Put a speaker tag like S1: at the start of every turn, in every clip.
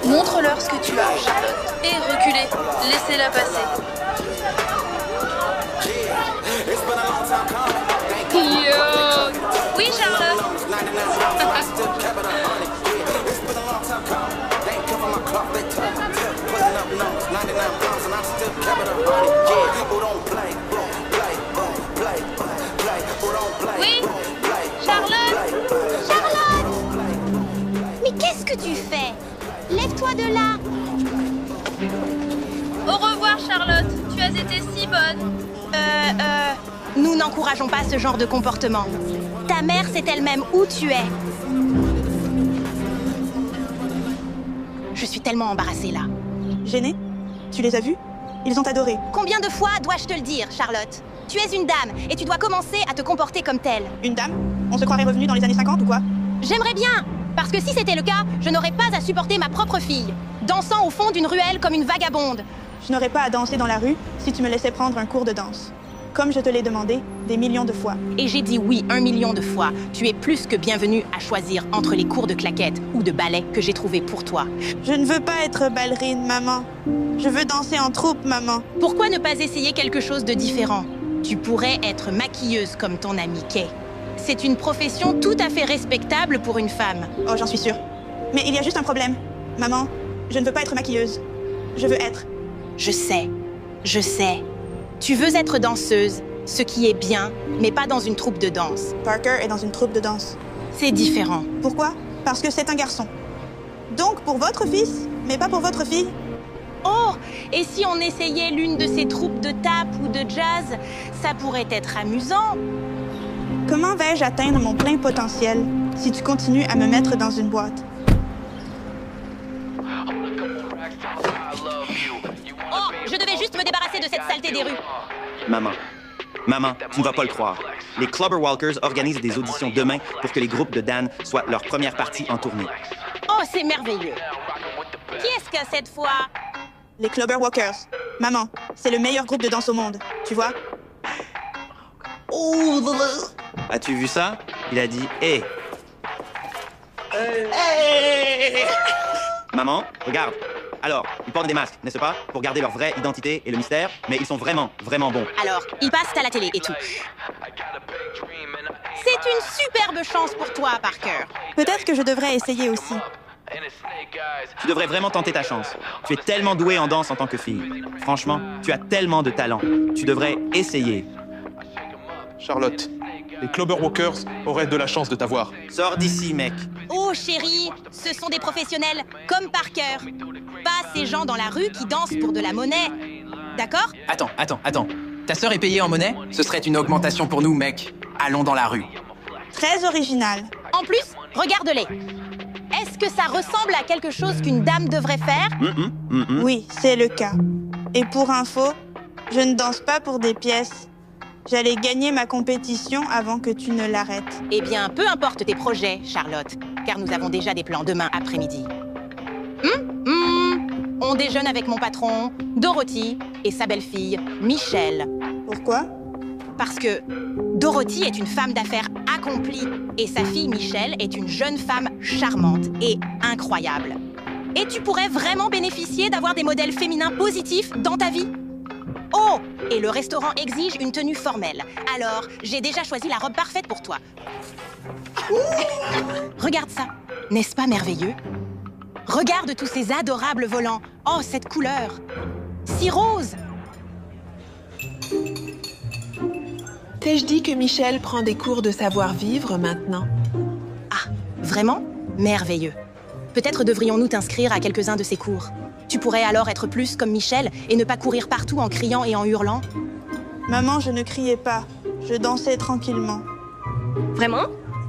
S1: Montre-leur ce que tu as, Charlotte. Et reculez. Laissez-la passer. Yo! Oui, Charlotte. Oui, Charlotte.
S2: Charlotte! Mais qu'est-ce que tu fais? Lève-toi de là!
S1: Au revoir, Charlotte. Tu as été si bonne.
S2: Nous n'encourageons pas ce genre de comportement. Ta mère sait elle-même où tu es. Je suis tellement embarrassée là.
S3: Gênée? Tu les as vus? Ils ont adoré.
S2: Combien de fois dois-je te le dire, Charlotte? Tu es une dame et tu dois commencer à te comporter comme telle.
S3: Une dame? On se croirait revenu dans les années 50 ou quoi?
S2: J'aimerais bien, parce que si c'était le cas, je n'aurais pas à supporter ma propre fille, dansant au fond d'une ruelle comme une vagabonde.
S3: Je n'aurais pas à danser dans la rue si tu me laissais prendre un cours de danse. Comme je te l'ai demandé des millions de fois.
S2: Et j'ai dit oui 1 million de fois. Tu es plus que bienvenue à choisir entre les cours de claquettes ou de ballet que j'ai trouvés pour toi.
S3: Je ne veux pas être ballerine, maman. Je veux danser en troupe, maman.
S2: Pourquoi ne pas essayer quelque chose de différent? Tu pourrais être maquilleuse comme ton amie Kay. C'est une profession tout à fait respectable pour une femme.
S3: Oh, j'en suis sûre. Mais il y a juste un problème. Maman, je ne veux pas être maquilleuse. Je veux être...
S2: Je sais. Tu veux être danseuse, ce qui est bien, mais pas dans une troupe de danse.
S3: Parker est dans une troupe de danse.
S2: C'est différent.
S3: Pourquoi? Parce que c'est un garçon. Donc pour votre fils, mais pas pour votre fille.
S2: Oh, et si on essayait l'une de ces troupes de tap ou de jazz, ça pourrait être amusant.
S3: Comment vais-je atteindre mon plein potentiel si tu continues à me mettre dans une boîte?
S2: Oh, je devais juste me débarrasser de cette saleté des rues.
S4: Maman, tu ne vas pas le croire. Les Clubber Walkers organisent des auditions demain pour que les groupes de Dan soient leur première partie en tournée.
S2: Oh, c'est merveilleux. Qui est-ce que cette fois?
S3: Les Clubber Walkers. Maman, c'est le meilleur groupe de danse au monde, tu vois?
S4: As-tu vu ça? Il a dit « Hé! Maman, regarde. Alors, ils portent des masques, n'est-ce pas? Pour garder leur vraie identité et le mystère, mais ils sont vraiment, vraiment bons.
S2: Alors, ils passent à la télé et tout. C'est une superbe chance pour toi, Parker.
S3: Peut-être que je devrais essayer aussi.
S4: Tu devrais vraiment tenter ta chance. Tu es tellement douée en danse en tant que fille. Franchement, tu as tellement de talent. Tu devrais essayer.
S5: Charlotte, les Clubber Walkers auraient de la chance de t'avoir.
S4: Sors d'ici, mec.
S2: Oh, chérie, ce sont des professionnels comme Parker. Pas ces gens dans la rue qui dansent pour de la monnaie. D'accord?
S6: Attends. Ta sœur est payée en monnaie? Ce serait une augmentation pour nous, mec. Allons dans la rue.
S3: Très original.
S2: En plus, regarde-les. Est-ce que ça ressemble à quelque chose qu'une dame devrait faire?
S3: Oui, c'est le cas. Et pour info, je ne danse pas pour des pièces. J'allais gagner ma compétition avant que tu ne l'arrêtes.
S2: Eh bien, peu importe tes projets, Charlotte, car nous avons déjà des plans demain après-midi. On déjeune avec mon patron, Dorothy, et sa belle-fille, Michelle.
S3: Pourquoi?
S2: Parce que Dorothy est une femme d'affaires accomplie et sa fille Michelle est une jeune femme charmante et incroyable. Et tu pourrais vraiment bénéficier d'avoir des modèles féminins positifs dans ta vie. Oh! Et le restaurant exige une tenue formelle. Alors, j'ai déjà choisi la robe parfaite pour toi. Regarde ça. N'est-ce pas merveilleux? Regarde tous ces adorables volants. Oh, cette couleur. Si rose.
S7: T'ai-je dit que Michelle prend des cours de savoir-vivre maintenant?
S2: Ah, vraiment? Merveilleux. Peut-être devrions-nous t'inscrire à quelques-uns de ces cours. Tu pourrais alors être plus comme Michelle et ne pas courir partout en criant et en hurlant.
S3: Maman, je ne criais pas. Je dansais tranquillement.
S8: Vraiment?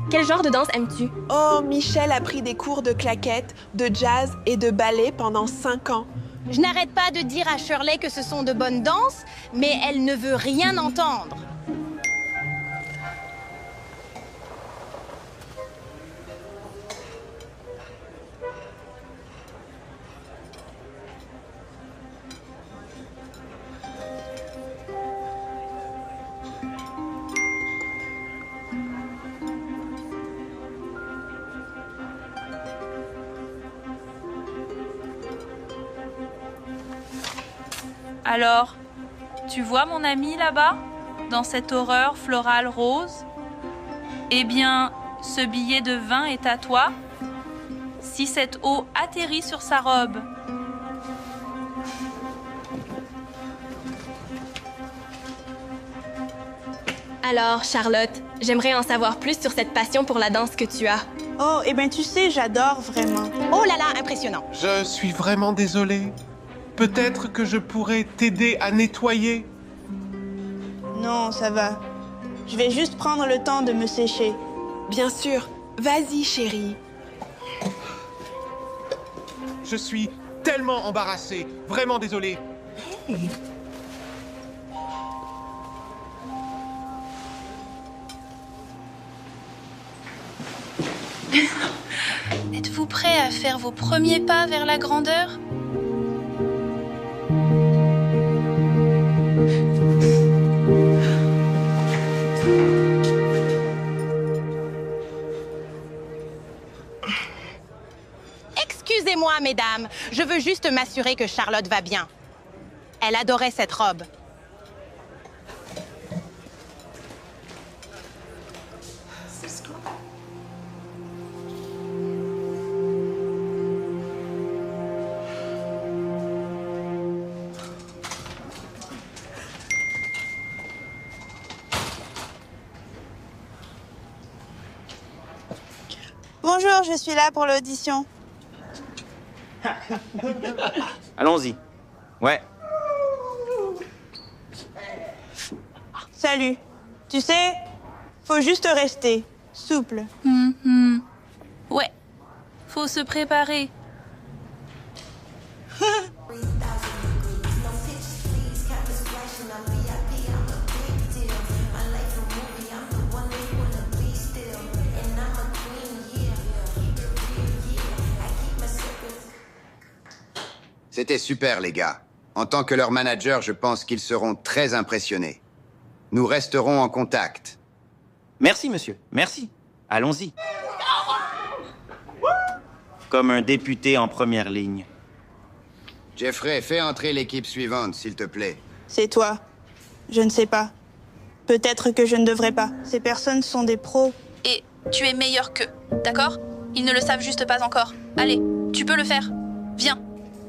S8: Quel genre de danse aimes-tu?
S7: Oh, Michelle a pris des cours de claquettes, de jazz et de ballet pendant 5 ans.
S2: Je n'arrête pas de dire à Shirley que ce sont de bonnes danses, mais elle ne veut rien entendre.
S1: Alors, tu vois mon ami là-bas, dans cette horreur florale rose? Eh bien, ce billet de vin est à toi. Si cette eau atterrit sur sa robe.
S8: Alors, Charlotte, j'aimerais en savoir plus sur cette passion pour la danse que tu as.
S3: Oh, eh ben tu sais, j'adore vraiment.
S2: Oh là là, impressionnant.
S5: Je suis vraiment désolé. Peut-être que je pourrais t'aider à nettoyer.
S3: Non, ça va. Je vais juste prendre le temps de me sécher.
S7: Bien sûr. Vas-y, chérie.
S5: Je suis tellement embarrassé. Vraiment désolé.
S1: Êtes-vous prêt à faire vos premiers pas vers la grandeur?
S2: Excusez-moi, mesdames. Je veux juste m'assurer que Charlotte va bien. Elle adorait cette robe.
S3: Bonjour, je suis là pour l'audition.
S4: Allons-y. Ouais.
S3: Salut. Tu sais, faut juste rester souple.
S1: Ouais, faut se préparer.
S9: C'était super, les gars. En tant que leur manager, je pense qu'ils seront très impressionnés. Nous resterons en contact.
S4: Merci, monsieur. Merci. Allons-y. Comme un député en première ligne.
S9: Jeffrey, fais entrer l'équipe suivante, s'il te plaît.
S3: C'est toi. Je ne sais pas. Peut-être que je ne devrais pas. Ces personnes sont des pros.
S1: Et tu es meilleur qu'eux, d'accord? Ils ne le savent juste pas encore. Allez, tu peux le faire. Viens.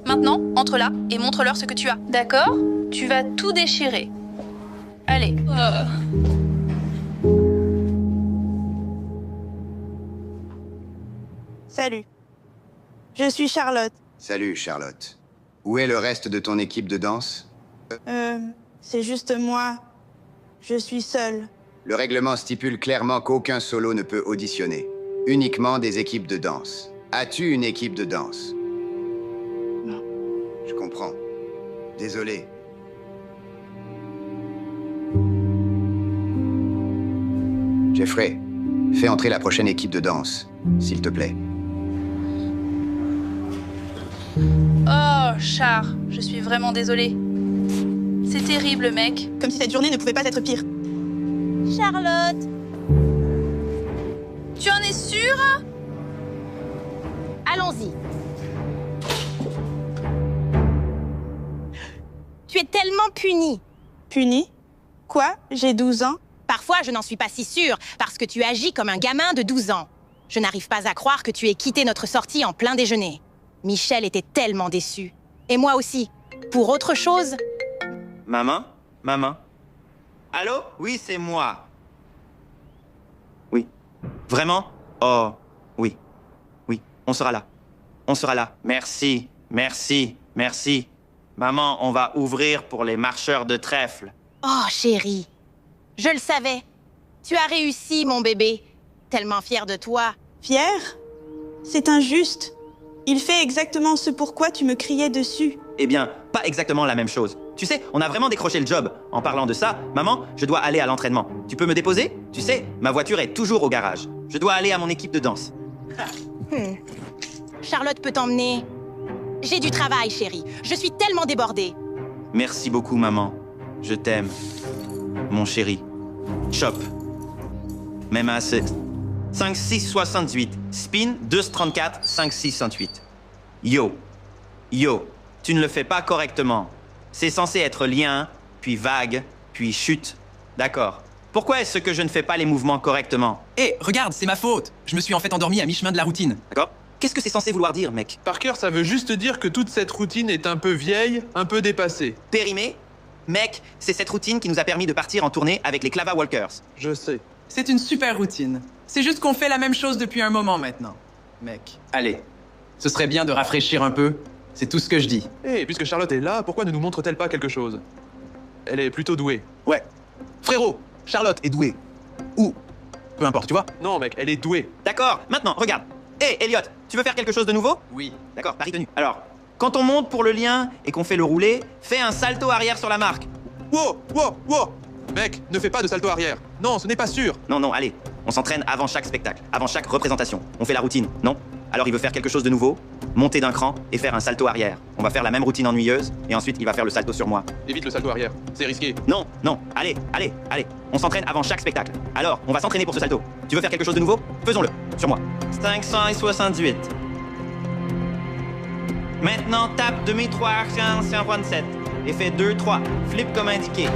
S1: Maintenant, entre là et montre-leur ce que tu as. D'accord? Tu vas tout déchirer. Allez.
S3: Salut. Je suis Charlotte.
S9: Salut, Charlotte. Où est le reste de ton équipe de danse?
S3: C'est juste moi. Je suis seule.
S9: Le règlement stipule clairement qu'aucun solo ne peut auditionner. Uniquement des équipes de danse. As-tu une équipe de danse?
S3: Non.
S9: Je comprends. Désolé. Jeffrey, fais entrer la prochaine équipe de danse, s'il te plaît.
S1: Oh, Char, je suis vraiment désolée. C'est terrible, mec.
S3: Comme si cette journée ne pouvait pas être pire.
S2: Charlotte!
S1: Tu en es sûre?
S2: Allons-y. Tu es tellement punie.
S3: Punie? Quoi? J'ai 12 ans?
S2: Parfois, je n'en suis pas si sûre, parce que tu agis comme un gamin de 12 ans. Je n'arrive pas à croire que tu aies quitté notre sortie en plein déjeuner. Michel était tellement déçu. Et moi aussi. Pour autre chose?
S4: Maman? Maman? Allô? Oui, c'est moi. Oui. Vraiment? Oh, oui. Oui, on sera là. On sera là. Merci, merci, merci. Maman, on va ouvrir pour les marcheurs de trèfle.
S2: Oh, chérie. Je le savais. Tu as réussi, mon bébé. Tellement fière de toi.
S3: Fière? C'est injuste. Il fait exactement ce pourquoi tu me criais dessus.
S4: Eh bien, pas exactement la même chose. Tu sais, on a vraiment décroché le job. En parlant de ça, maman, je dois aller à l'entraînement. Tu peux me déposer? Tu sais, ma voiture est toujours au garage. Je dois aller à mon équipe de danse.
S2: Charlotte peut t'emmener. J'ai du travail, chérie. Je suis tellement débordée.
S4: Merci beaucoup, maman. Je t'aime. Mon chéri. Chop. Même à 5, 6, 68. Spin, 2, 34, 5, 6, 68. Yo. Yo. Tu ne le fais pas correctement. C'est censé être lien, puis vague, puis chute. D'accord. Pourquoi est-ce que je ne fais pas les mouvements correctement?
S6: Hé, regarde, c'est ma faute. Je me suis en fait endormi à mi-chemin de la routine.
S4: D'accord? Qu'est-ce que c'est censé vouloir dire, mec?
S10: Parker, ça veut juste dire que toute cette routine est un peu vieille, un peu dépassée.
S4: Périmé? Mec, c'est cette routine qui nous a permis de partir en tournée avec les Clava Walkers.
S10: Je sais.
S6: C'est une super routine. C'est juste qu'on fait la même chose depuis un moment maintenant. Mec, allez. Ce serait bien de rafraîchir un peu. C'est tout ce que je dis.
S10: Hé, puisque Charlotte est là, pourquoi ne nous montre-t-elle pas quelque chose? Elle est plutôt douée.
S11: Ouais. Frérot, Charlotte est douée. Ou, peu importe, tu vois?
S10: Non, mec, elle est douée.
S4: D'accord, maintenant, regarde. Hé, Elliot, tu veux faire quelque chose de nouveau?
S6: Oui.
S4: D'accord, pari tenu. Alors, quand on monte pour le lien et qu'on fait le roulé, fais un salto arrière sur la marque.
S10: Wow, wow, wow! Mec, ne fais pas de salto arrière. Non, ce n'est pas sûr.
S4: Non, non, allez. On s'entraîne avant chaque spectacle, avant chaque représentation. On fait la routine, non? Alors il veut faire quelque chose de nouveau, monter d'un cran et faire un salto arrière. On va faire la même routine ennuyeuse et ensuite il va faire le salto sur moi.
S10: Évite le salto arrière, c'est risqué.
S4: Non, non, allez, allez, allez. On s'entraîne avant chaque spectacle. Alors, on va s'entraîner pour ce salto. Tu veux faire quelque chose de nouveau? Faisons-le, sur moi. 568. Maintenant, tape demi-3 arrière 127 et fais 2-3. Flip comme indiqué.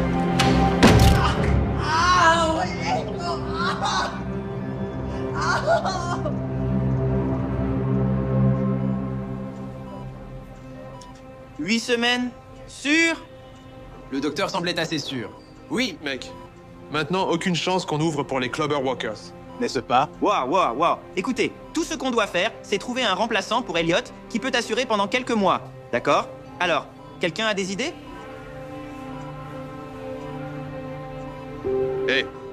S12: Ah, ouais.
S4: 8 semaines? Sûr?
S6: Le docteur semblait assez sûr. Oui.
S10: Mec, maintenant aucune chance qu'on ouvre pour les Clubber Walkers.
S11: N'est-ce pas?
S4: Waouh, waouh, waouh. Écoutez, tout ce qu'on doit faire, c'est trouver un remplaçant pour Elliot qui peut t'assurer pendant quelques mois. D'accord? Alors, quelqu'un a des idées?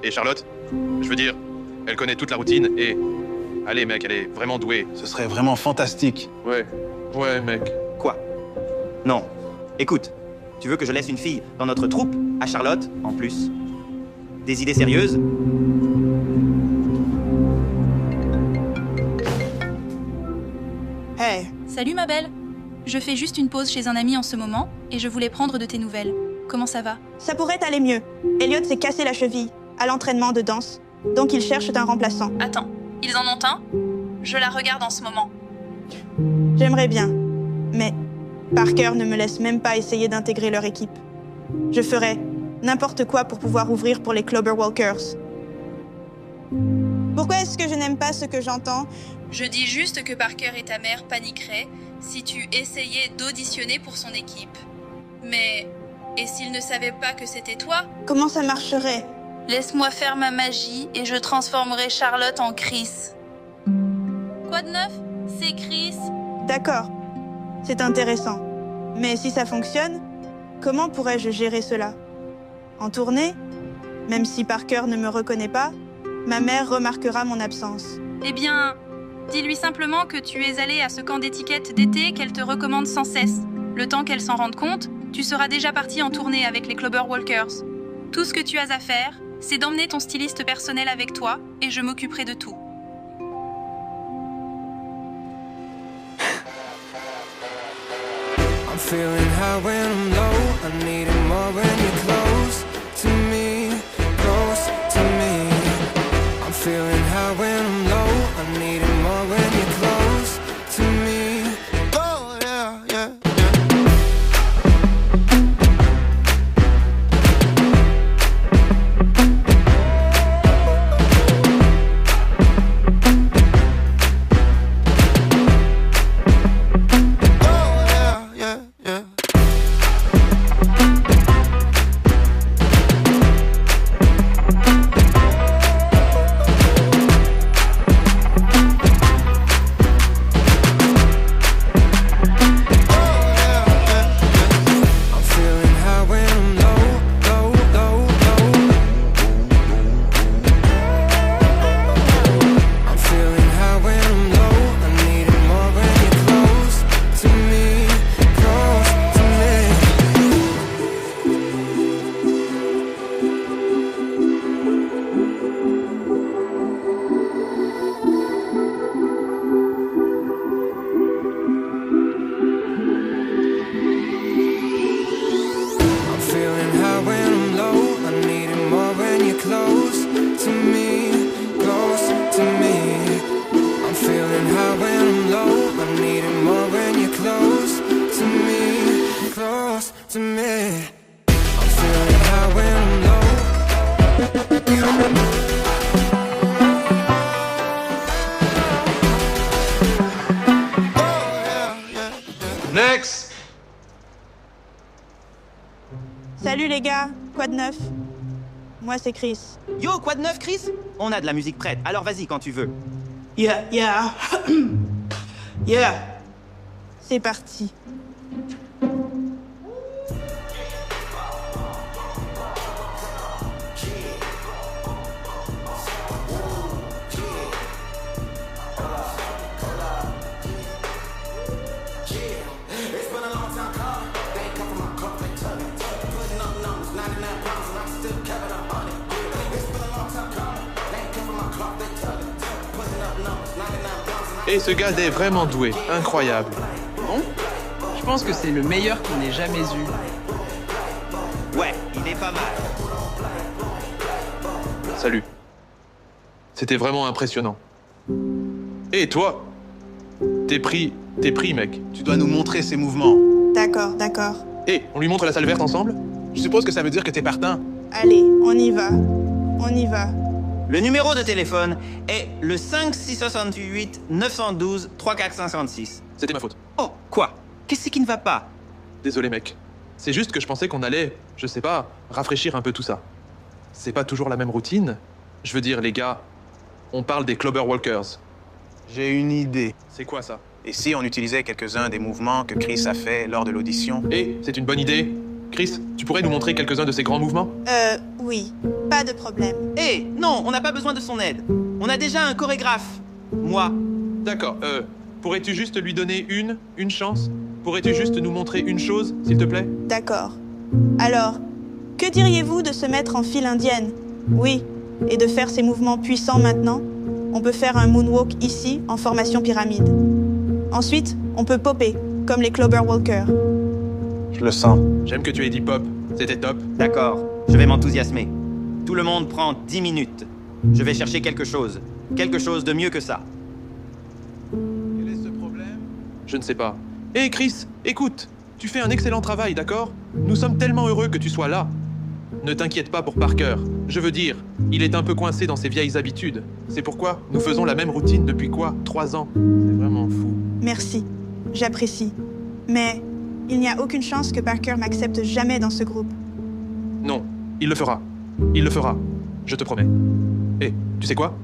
S10: Et Charlotte? Je veux dire, elle connaît toute la routine et... Allez, mec, elle est vraiment douée.
S11: Ce serait vraiment fantastique.
S10: Ouais, mec.
S4: Quoi? Non. Écoute, tu veux que je laisse une fille dans notre troupe, à Charlotte, en plus? Des idées sérieuses?
S3: Hey,
S1: Salut ma belle. Je fais juste une pause chez un ami en ce moment et je voulais prendre de tes nouvelles. Comment ça va?
S3: ça pourrait aller mieux. Elliot s'est cassé la cheville à l'entraînement de danse, donc il cherche un remplaçant.
S1: Attends, ils en ont un? Je la regarde en ce moment.
S3: J'aimerais bien, mais Parker ne me laisse même pas essayer d'intégrer leur équipe. Je ferais n'importe quoi pour pouvoir ouvrir pour les Clubber Walkers. Pourquoi est-ce que je n'aime pas ce que j'entends?
S1: Je dis juste que Parker et ta mère paniqueraient si tu essayais d'auditionner pour son équipe. Mais... et s'ils ne savaient pas que c'était toi?
S3: Comment ça marcherait?
S1: Laisse-moi faire ma magie et je transformerai Charlotte en Chris. Quoi de neuf? C'est Chris.
S3: D'accord, c'est intéressant. Mais si ça fonctionne, comment pourrais-je gérer cela? En tournée? Même si Parker ne me reconnaît pas, ma mère remarquera mon absence.
S1: Eh bien, dis-lui simplement que tu es allé à ce camp d'étiquette d'été qu'elle te recommande sans cesse. Le temps qu'elle s'en rende compte, tu seras déjà parti en tournée avec les Clubber Walkers. Tout ce que tu as à faire, c'est d'emmener ton styliste personnel avec toi et je m'occuperai de tout.
S12: I'm feeling high when I'm low. I need it more when you're close to me, close to me. I'm feeling high when I'm low. I need it more when you're close to me. Oh yeah, yeah, yeah.
S3: Salut les gars, quoi de neuf? Moi c'est Chris.
S4: Yo, quoi de neuf, Chris? On a de la musique prête, alors vas-y quand tu veux.
S3: Yeah. Yeah. C'est parti.
S10: Et ce gars est vraiment doué, incroyable.
S6: Bon, je pense que c'est le meilleur qu'on ait jamais eu.
S4: Ouais, il est pas mal.
S10: Salut. C'était vraiment impressionnant. Et toi? T'es pris, mec.
S11: Tu dois nous montrer ses mouvements.
S3: D'accord.
S10: Et on lui montre la salle verte ensemble?
S11: Je suppose que ça veut dire que t'es partant.
S3: Allez, on y va.
S4: Le numéro de téléphone est le 5668 912 3456.
S10: C'était ma faute.
S4: Oh, quoi? Qu'est-ce qui ne va pas?
S10: Désolé, mec. C'est juste que je pensais qu'on allait, je sais pas, rafraîchir un peu tout ça. C'est pas toujours la même routine. Je veux dire, les gars, on parle des Clover Walkers.
S11: J'ai une idée.
S10: C'est quoi ça?
S11: Et si on utilisait quelques-uns des mouvements que Chris a fait lors de l'audition?
S10: Et c'est une bonne idée. Chris, tu pourrais nous montrer quelques-uns de ces grands mouvements?
S3: Oui, pas de problème.
S4: Eh, non, on n'a pas besoin de son aide. On a déjà un chorégraphe. Moi.
S10: D'accord, pourrais-tu juste lui donner une chance? Pourrais-tu juste nous montrer une chose, s'il te plaît?
S3: D'accord. Alors, que diriez-vous de se mettre en file indienne? Oui, et de faire ces mouvements puissants maintenant? On peut faire un moonwalk ici, en formation pyramide. Ensuite, on peut popper, comme les Clover Walkers.
S11: Je le sens.
S10: J'aime que tu aies dit pop, c'était top.
S4: D'accord, je vais m'enthousiasmer. Tout le monde prend 10 minutes. Je vais chercher quelque chose de mieux que ça.
S11: Quel est ce problème?
S10: Je ne sais pas. Hé Chris, écoute, tu fais un excellent travail, d'accord? Nous sommes tellement heureux que tu sois là. Ne t'inquiète pas pour Parker. Je veux dire, il est un peu coincé dans ses vieilles habitudes. C'est pourquoi nous faisons la même routine depuis quoi? 3 ans. C'est vraiment fou.
S3: Merci, j'apprécie. Mais il n'y a aucune chance que Parker m'accepte jamais dans ce groupe.
S10: Non, il le fera. Il le fera. Je te promets. Et tu sais quoi?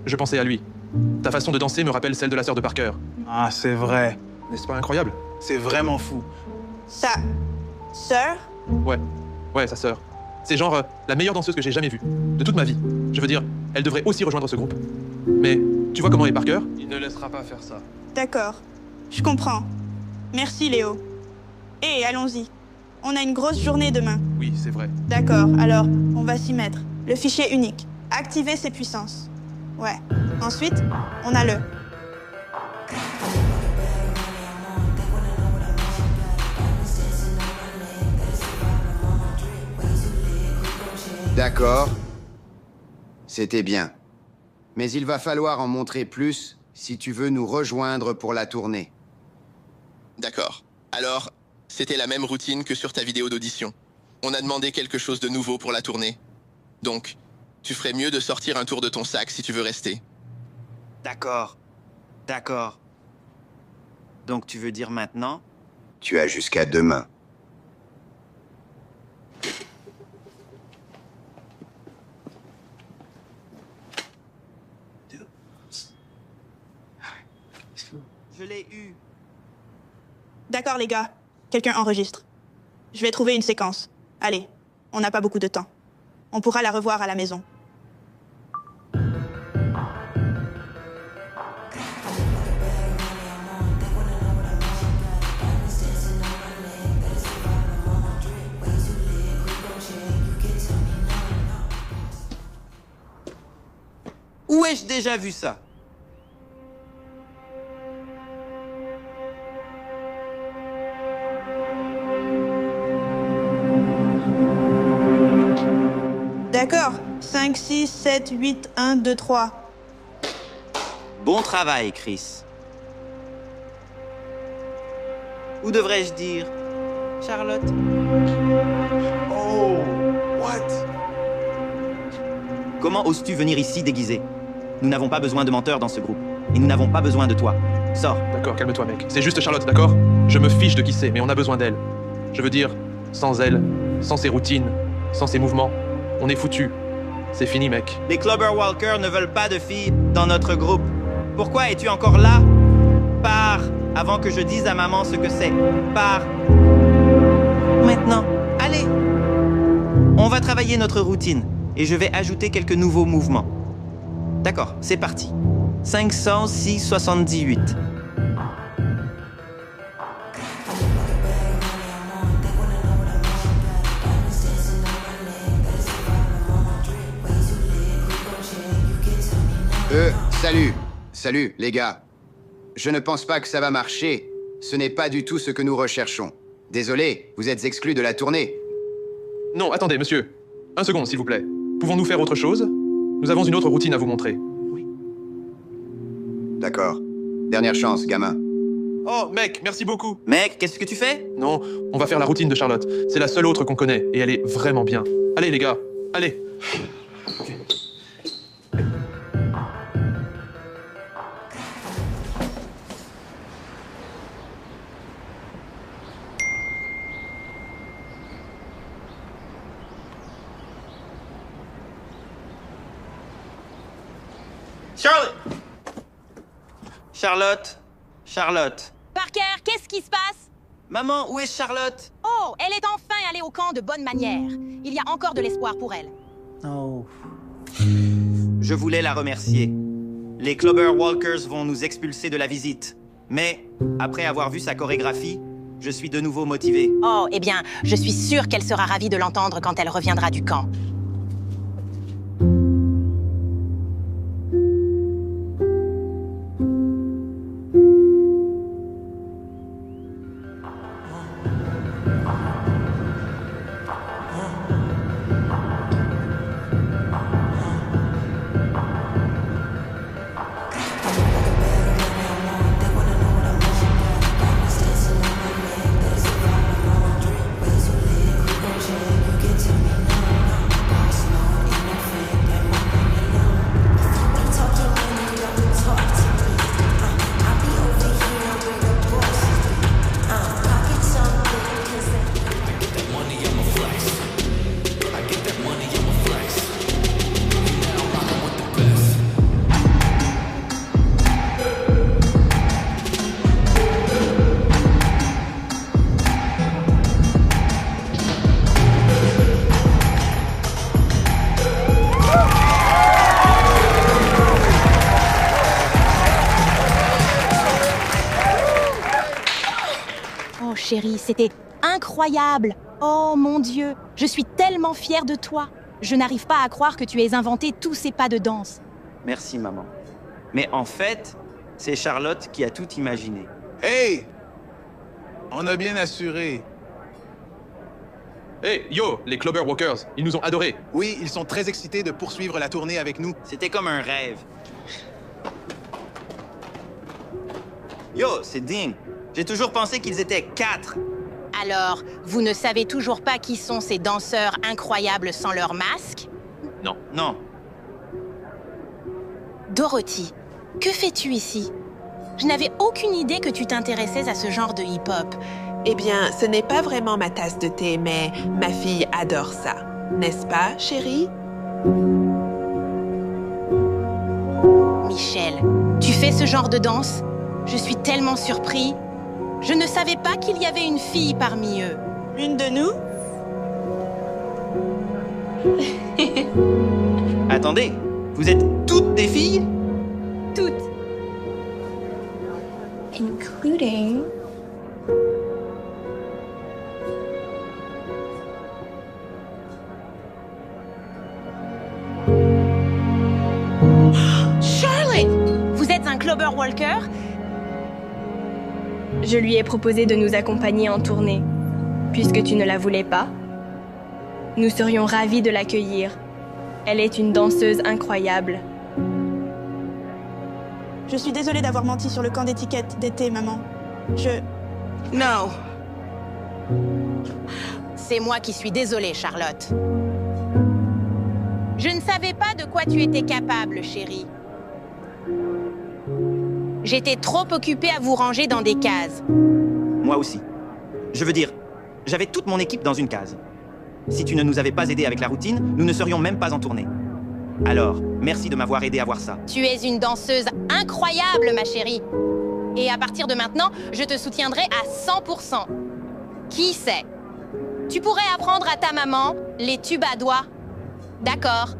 S10: Je pensais à lui. Ta façon de danser me rappelle celle de la sœur de Parker.
S11: Ah, c'est vrai.
S10: N'est-ce pas incroyable?
S11: C'est vraiment fou.
S3: Ça, sœur?
S10: Ouais, sa sœur. C'est genre la meilleure danseuse que j'ai jamais vue. De toute ma vie. Je veux dire, elle devrait aussi rejoindre ce groupe. Mais tu vois comment est Parker? Il ne laissera pas faire ça.
S3: D'accord, je comprends. Merci Léo. Et allons-y. On a une grosse journée demain.
S10: Oui, c'est vrai.
S3: D'accord, alors on va s'y mettre. Le fichier unique. Activer ses puissances. Ouais. Ensuite, on a le...
S9: D'accord. C'était bien. Mais il va falloir en montrer plus si tu veux nous rejoindre pour la tournée.
S13: D'accord. Alors, c'était la même routine que sur ta vidéo d'audition. On a demandé quelque chose de nouveau pour la tournée. Donc, tu ferais mieux de sortir un tour de ton sac si tu veux rester.
S4: D'accord. Donc tu veux dire maintenant?
S9: Tu as jusqu'à demain.
S4: Je l'ai eu.
S3: D'accord les gars, quelqu'un enregistre. Je vais trouver une séquence. Allez, on n'a pas beaucoup de temps. On pourra la revoir à la maison.
S4: Où ai-je déjà vu ça?
S3: D'accord. 5, 6, 7, 8, 1, 2, 3.
S4: Bon travail, Chris. Ou devrais-je dire Charlotte?
S11: Oh, what?
S4: Comment oses-tu venir ici déguisé? Nous n'avons pas besoin de menteurs dans ce groupe. Et nous n'avons pas besoin de toi. Sors.
S10: D'accord, calme-toi, mec. C'est juste Charlotte, d'accord? Je me fiche de qui c'est, mais on a besoin d'elle. Je veux dire, sans elle, Sans ces routines, sans ces mouvements, on est foutu. C'est fini, mec.
S4: Les Clubber Walkers ne veulent pas de filles dans notre groupe. Pourquoi es-tu encore là? Pars, avant que je dise à maman ce que c'est. Pars. Maintenant, allez. On va travailler notre routine et je vais ajouter quelques nouveaux mouvements. D'accord, c'est parti. 506,78.
S9: Salut, les gars. Je ne pense pas que ça va marcher. Ce n'est pas du tout ce que nous recherchons. Désolé, vous êtes exclus de la tournée.
S10: Non, attendez, monsieur. 1 seconde, s'il vous plaît. Pouvons-nous faire autre chose? Nous avons une autre routine à vous montrer.
S9: D'accord. Dernière chance, gamin.
S10: Oh, mec, merci beaucoup.
S4: Mec, qu'est-ce que tu fais?
S10: Non, on va faire la routine de Charlotte. C'est la seule autre qu'on connaît, et elle est vraiment bien. Allez, les gars, allez. Ok.
S4: Charlotte.
S2: Parker, qu'est-ce qui se passe?
S4: Maman, où est Charlotte?
S2: Oh, elle est enfin allée au camp de bonne manière. Il y a encore de l'espoir pour elle.
S4: Oh. Je voulais la remercier. Les Clubber Walkers vont nous expulser de la visite. Mais, après avoir vu sa chorégraphie, je suis de nouveau motivé.
S2: Oh, eh bien, je suis sûre qu'elle sera ravie de l'entendre quand elle reviendra du camp. Chérie, c'était incroyable. Oh mon Dieu, je suis tellement fière de toi. Je n'arrive pas à croire que tu aies inventé tous ces pas de danse.
S4: Merci, maman. Mais en fait, c'est Charlotte qui a tout imaginé.
S11: Hey! On a bien assuré.
S10: Hey, yo, les Clubber Walkers, ils nous ont adorés.
S11: Oui, ils sont très excités de poursuivre la tournée avec nous.
S4: C'était comme un rêve. Yo, c'est dingue. J'ai toujours pensé qu'ils étaient 4.
S2: Alors, vous ne savez toujours pas qui sont ces danseurs incroyables sans leur masque?
S4: Non.
S2: Dorothy, que fais-tu ici? Je n'avais aucune idée que tu t'intéressais à ce genre de hip-hop.
S7: Eh bien, ce n'est pas vraiment ma tasse de thé, mais ma fille adore ça. N'est-ce pas, chérie?
S2: Michel, tu fais ce genre de danse? Je suis tellement surpris. Je ne savais pas qu'il y avait une fille parmi eux.
S3: Une de nous?
S4: Attendez, vous êtes toutes des filles?
S8: Toutes. Including...
S2: Charlotte! Vous êtes un Clubber Walker?
S8: Je lui ai proposé de nous accompagner en tournée. Puisque tu ne la voulais pas, nous serions ravis de l'accueillir. Elle est une danseuse incroyable.
S3: Je suis désolée d'avoir menti sur le camp d'étiquette d'été, maman.
S2: Non. C'est moi qui suis désolée, Charlotte. Je ne savais pas de quoi tu étais capable, chérie. J'étais trop occupée à vous ranger dans des cases.
S4: Moi aussi. Je veux dire, j'avais toute mon équipe dans une case. Si tu ne nous avais pas aidés avec la routine, nous ne serions même pas en tournée. Alors, merci de m'avoir aidé à voir ça.
S2: Tu es une danseuse incroyable, ma chérie. Et à partir de maintenant, je te soutiendrai à 100%. Qui sait? Tu pourrais apprendre à ta maman les tubes à doigts. D'accord.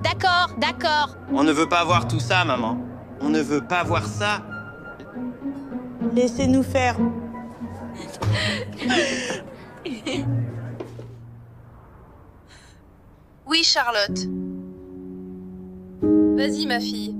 S2: D'accord, d'accord.
S4: On ne veut pas voir tout ça, maman. On ne veut pas voir ça.
S3: Laissez-nous faire.
S1: Oui, Charlotte. Vas-y, ma fille.